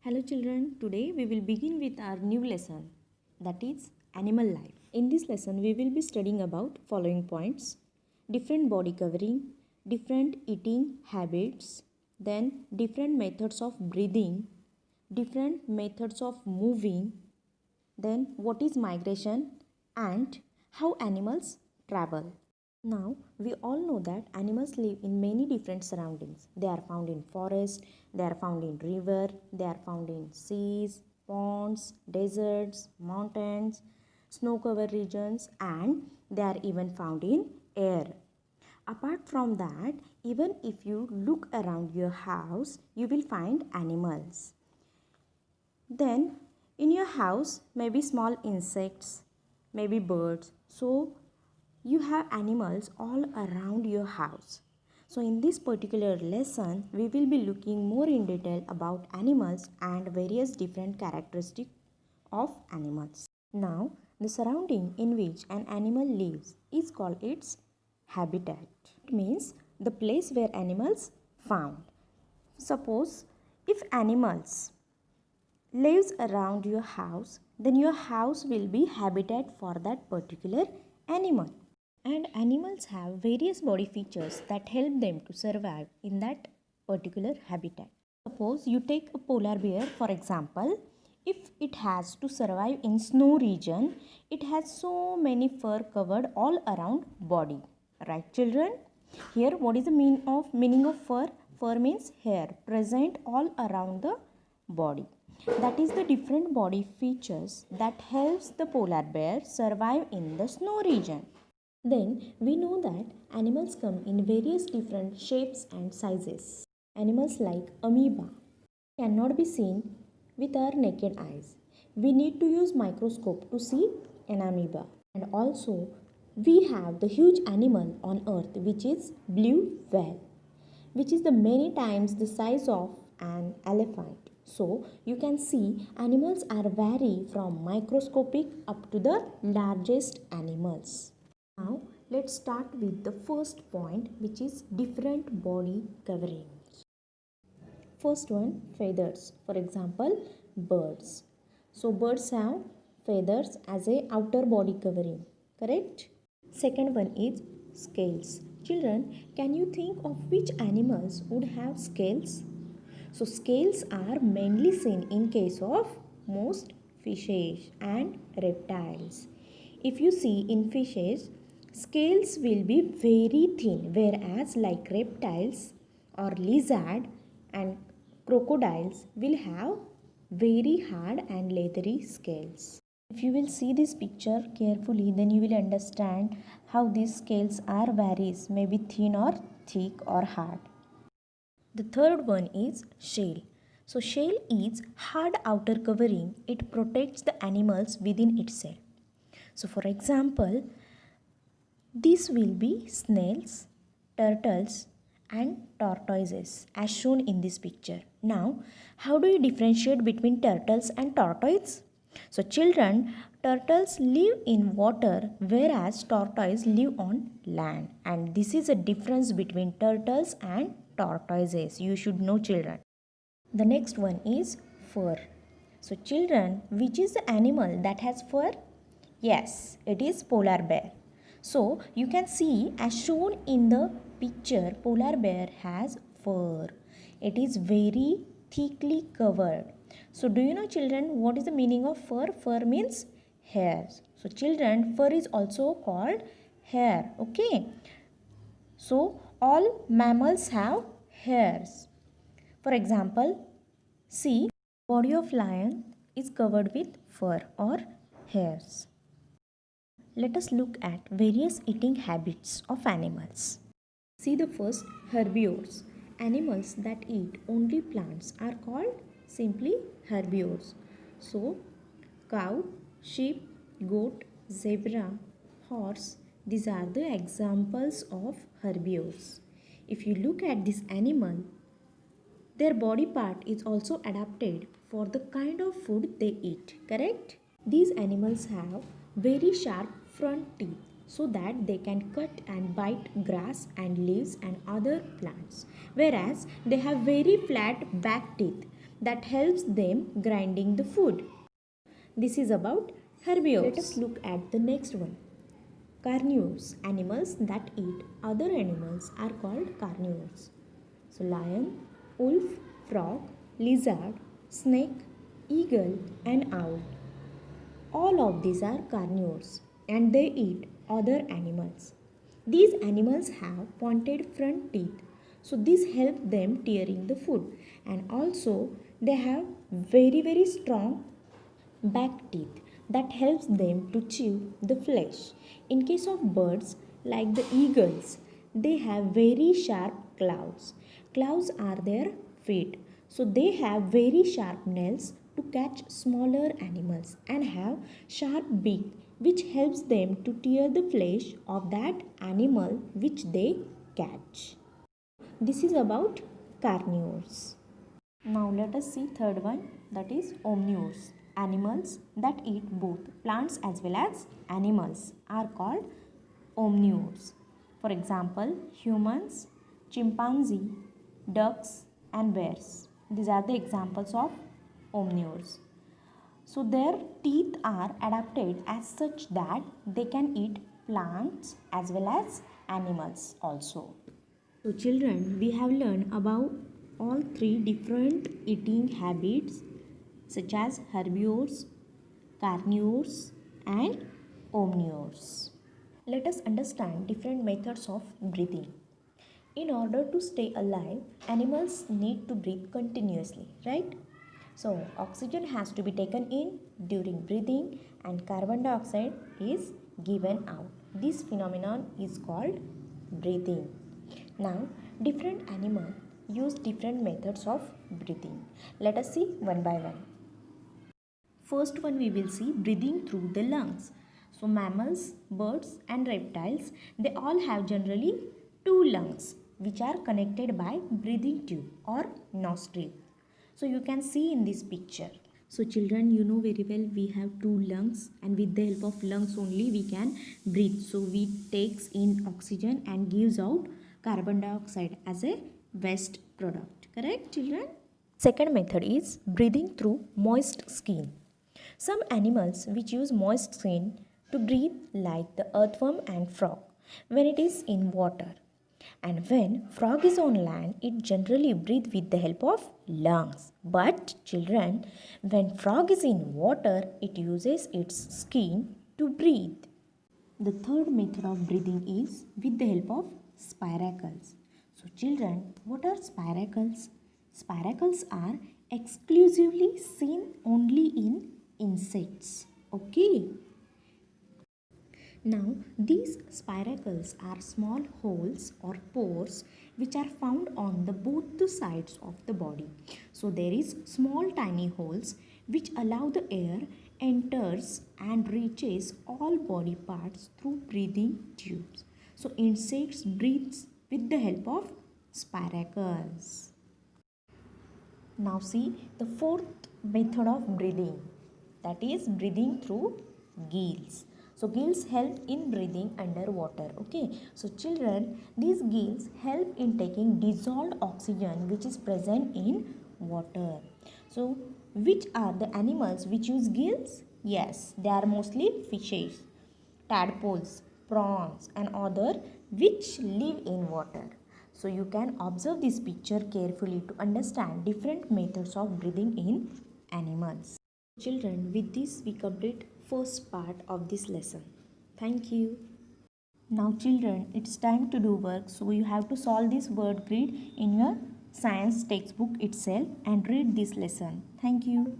Hello children, today we will begin with our new lesson, that is animal life. In this lesson we will be studying about following points: different body covering, different eating habits, then different methods of breathing, different methods of moving, then what is migration and how animals travel. Now, we all know that animals live in many different surroundings. They are found in forest, they are found in river, they are found in seas, ponds, deserts, mountains, snow-covered regions, and they are even found in air. Apart from that, even if you look around your house, you will find animals. Then, in your house, maybe small insects, maybe birds. So, you have animals all around your house. So in this particular lesson, we will be looking more in detail about animals and various different characteristics of animals. Now, the surrounding in which an animal lives is called its habitat. It means the place where animals found. Suppose if animals lives around your house, then your house will be habitat for that particular animal. And animals have various body features that help them to survive in that particular habitat. Suppose you take a polar bear for example. If it has to survive in snow region, it has so many fur covered all around body. Right children? Here what is the meaning of fur? Fur means hair present all around the body. That is the different body features that helps the polar bear survive in the snow region. Then we know that animals come in various different shapes and sizes. Animals like amoeba cannot be seen with our naked eyes. We need to use microscope to see an amoeba. And also we have the huge animal on earth which is blue whale, which is the many times the size of an elephant. So you can see animals are vary from microscopic up to the largest animals. Now let's start with the first point, which is different body coverings. First one, feathers. For example, birds. So birds have feathers as a outer body covering, correct? Second one is scales. Children, can you think of which animals would have scales? So scales are mainly seen in case of most fishes and reptiles. If you see in fishes, scales will be very thin, whereas like reptiles or lizard and crocodiles will have very hard and leathery scales. If you will see this picture carefully, then you will understand how these scales are varies, maybe thin or thick or hard. The third one is shell. So shell is hard outer covering. It protects the animals within itself. So for example, these will be snails, turtles and tortoises as shown in this picture. Now, how do you differentiate between turtles and tortoises? So children, turtles live in water whereas tortoises live on land, and this is a difference between turtles and tortoises. You should know children. The next one is fur. So children, which is the animal that has fur? Yes, it is polar bear. So you can see as shown in the picture, polar bear has fur. It is very thickly covered. So do you know children what is the meaning of fur? Fur means hairs. So children, fur is also called hair. Okay. So all mammals have hairs. For example, see, body of lion is covered with fur or hairs. Let us look at various eating habits of animals. See the first, herbivores. Animals that eat only plants are called simply herbivores. So, cow, sheep, goat, zebra, horse, these are the examples of herbivores. If you look at this animal, their body part is also adapted for the kind of food they eat, correct? These animals have very sharp front teeth so that they can cut and bite grass and leaves and other plants, whereas they have very flat back teeth that helps them grinding the food. This is about herbivores. Let us look at the next one. Carnivores, animals that eat other animals, are called carnivores. So lion, wolf, frog, lizard, snake, eagle and owl. All of these are carnivores and they eat other animals. These animals have pointed front teeth, so this helps them tearing the food, and also they have very strong back teeth that helps them to chew the flesh. In case of birds like the eagles, they have very sharp claws. Claws are their feet, so they have very sharp nails to catch smaller animals and have sharp beak which helps them to tear the flesh of that animal which they catch. This is about carnivores. Now let us see third one, that is omnivores. Animals that eat both plants as well as animals are called omnivores. For example, humans, chimpanzee, ducks and bears. These are the examples of omnivores. So their teeth are adapted as such that they can eat plants as well as animals also. So children, we have learned about all three different eating habits such as herbivores, carnivores and omnivores. Let us understand different methods of breathing. In order to stay alive, animals need to breathe continuously, right? So oxygen has to be taken in during breathing and carbon dioxide is given out. This phenomenon is called breathing. Now, different animals use different methods of breathing. Let us see one by one. First one we will see breathing through the lungs. So mammals, birds and reptiles, they all have generally two lungs which are connected by breathing tube or nostril. So you can see in this picture. So children, you know very well we have two lungs and with the help of lungs only we can breathe. So we takes in oxygen and gives out carbon dioxide as a waste product. Correct children? Second method is breathing through moist skin. Some animals which use moist skin to breathe like the earthworm and frog when it is in water. And when frog is on land, it generally breathes with the help of lungs. But children, when frog is in water, it uses its skin to breathe. The third method of breathing is with the help of spiracles. So children, what are spiracles? Spiracles are exclusively seen only in insects. Okay. Now, these spiracles are small holes or pores which are found on the both the sides of the body. So, there is small tiny holes which allow the air enters and reaches all body parts through breathing tubes. So, insects breathe with the help of spiracles. Now, see the fourth method of breathing, that is breathing through gills. So gills help in breathing underwater. Okay. So children, these gills help in taking dissolved oxygen which is present in water. So which are the animals which use gills? Yes, they are mostly fishes, tadpoles, prawns and other which live in water. So you can observe this picture carefully to understand different methods of breathing in animals. Children, with this we complete first part of this lesson. Thank you. Now children, it's time to do work. So you have to solve this word grid in your science textbook itself and read this lesson. Thank you.